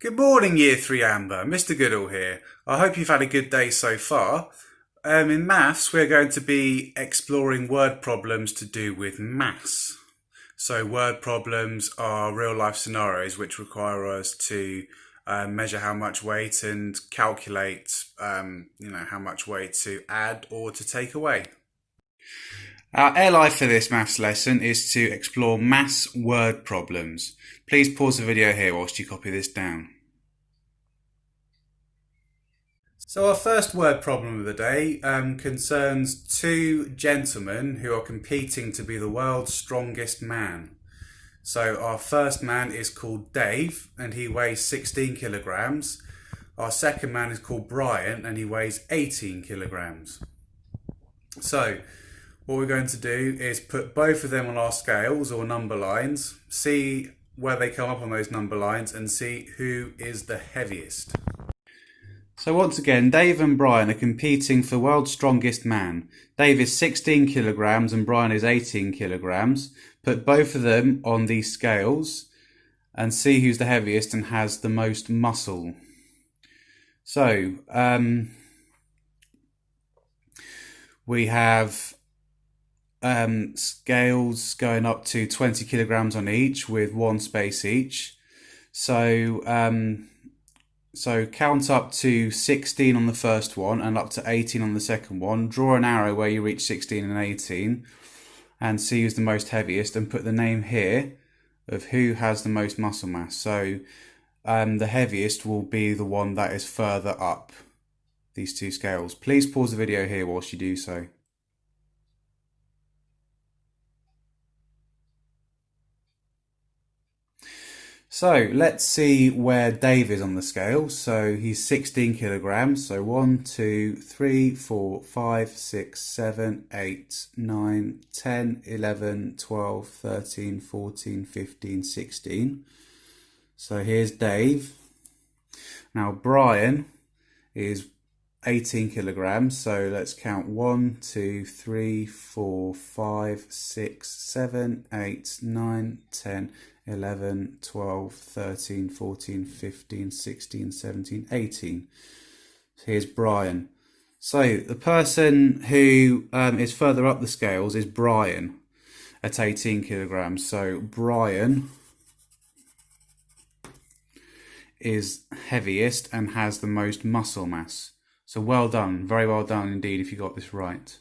Good morning, Year 3 Amber. Mr. Goodall here. I hope you've had a good day so far. In maths, we're going to be exploring word problems to do with mass. So, word problems are real life scenarios which require us to measure how much weight and calculate, how much weight to add or to take away. Our ally for this maths lesson is to explore mass word problems. Please pause the video here whilst you copy this down. So our first word problem of the day concerns two gentlemen who are competing to be the world's strongest man. So our first man is called Dave and he weighs 16 kilograms. Our second man is called Brian and he weighs 18 kilograms. So what we're going to do is put both of them on our scales or number lines, see where they come up on those number lines and see who is the heaviest. So once again, Dave and Brian are competing for world's strongest man. Dave is 16 kilograms and Brian is 18 kilograms. Put both of them on these scales and see who's the heaviest and has the most muscle. So, we have scales going up to 20 kilograms on each with one space each. So count up to 16 on the first one and up to 18 on the second one. Draw an arrow where you reach 16 and 18 and see who's the most heaviest and put the name here of who has the most muscle mass. So the heaviest will be the one that is further up these two scales. Please pause the video here whilst you do so. So let's see where Dave is on the scale. So he's 16 kilograms. So 1, 2, 3, 4, 5, 6, 7, 8, 9, 10, 11, 12, 13, 14, 15, 16. So here's Dave. Now Brian is 18 kilograms. So let's count 1, 2, 3, 4, 5, 6, 7, 8, 9, 10, 11, 12, 13, 14, 15, 16, 17, 18. Here's Brian. So the person who is further up the scales is Brian at 18 kilograms. So Brian is heaviest and has the most muscle mass. So well done, very well done indeed if you got this right.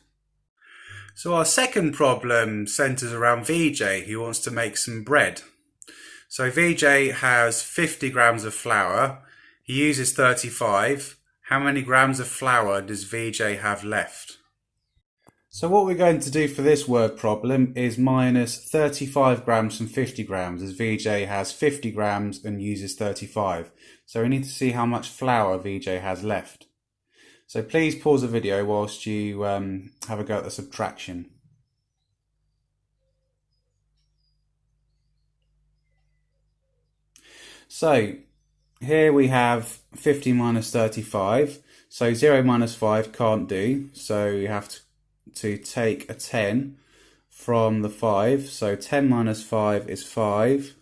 So our second problem centres around VJ who wants to make some bread. So VJ has 50 grams of flour. He uses 35. How many grams of flour does VJ have left? So what we're going to do for this word problem is minus 35 grams from 50 grams as VJ has 50 grams and uses 35. So we need to see how much flour VJ has left. So please pause the video whilst you have a go at the subtraction. So here we have 50 minus 35. So 0 minus 5 can't do. So you have to take a 10 from the 5. So 10 minus 5 is 5.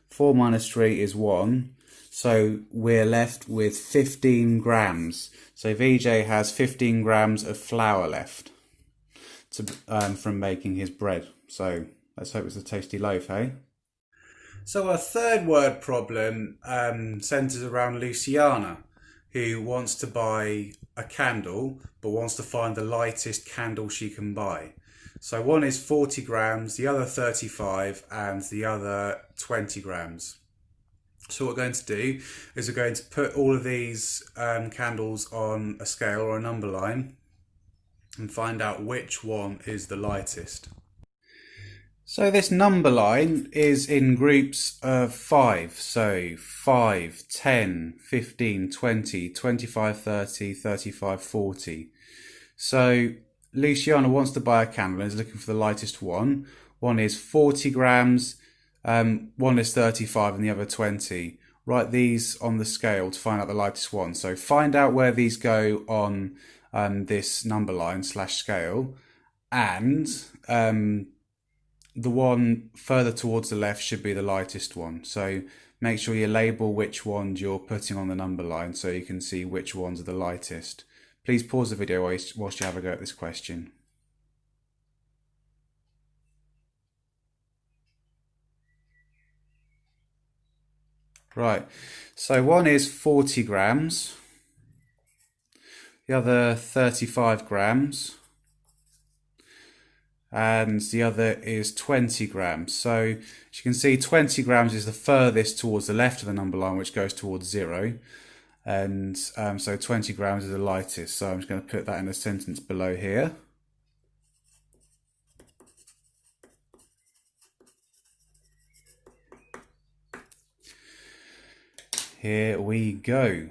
4 minus 3 is 1. So we're left with 15 grams. So VJ has 15 grams of flour left from making his bread. So let's hope it's a tasty loaf, eh? So our third word problem centres around Luciana, who wants to buy a candle, but wants to find the lightest candle she can buy. So one is 40 grams, the other 35, and the other 20 grams. So what we're going to do is we're going to put all of these candles on a scale or a number line and find out which one is the lightest. So this number line is in groups of 5. So 5, 10, 15, 20, 25, 30, 35, 40. So Luciana wants to buy a candle and is looking for the lightest one. One is 40 grams, one is 35 and the other 20. Write these on the scale to find out the lightest one. So find out where these go on this number line / scale, and the one further towards the left should be the lightest one. So make sure you label which ones you're putting on the number line so you can see which ones are the lightest. Please pause the video whilst you have a go at this question. Right, so one is 40 grams, the other 35 grams, and the other is 20 grams. So as you can see, 20 grams is the furthest towards the left of the number line, which goes towards 0. And so 20 grams is the lightest. So I'm just going to put that in a sentence below here. Here we go.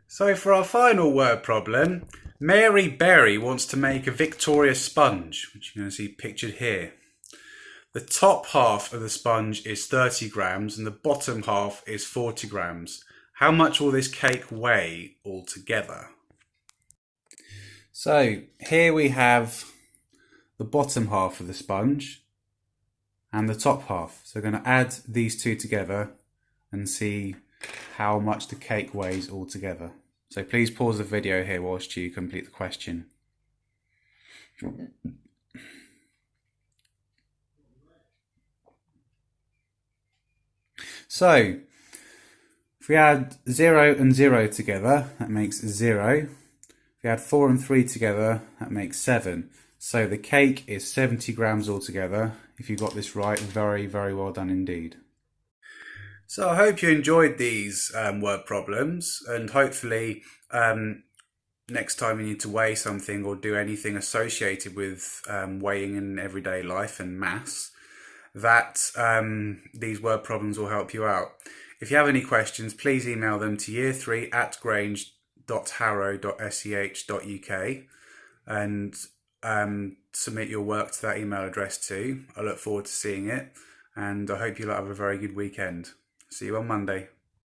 So for our final word problem, Mary Berry wants to make a Victoria sponge, which you're going to see pictured here. The top half of the sponge is 30 grams and the bottom half is 40 grams. How much will this cake weigh altogether? So here we have the bottom half of the sponge and the top half. So we're going to add these two together and see how much the cake weighs altogether. So please pause the video here whilst you complete the question. So if we add 0 and 0 together, that makes 0. If we add 4 and 3 together, that makes 7. So the cake is 70 grams altogether. If you got this right, very, very well done indeed. So I hope you enjoyed these word problems, and hopefully next time you need to weigh something or do anything associated with weighing in everyday life and maths, that these word problems will help you out. If you have any questions, please email them to year3@grange.harrow.sch.uk and submit your work to that email address too. I look forward to seeing it, and I hope you'll have a very good weekend. See you on Monday.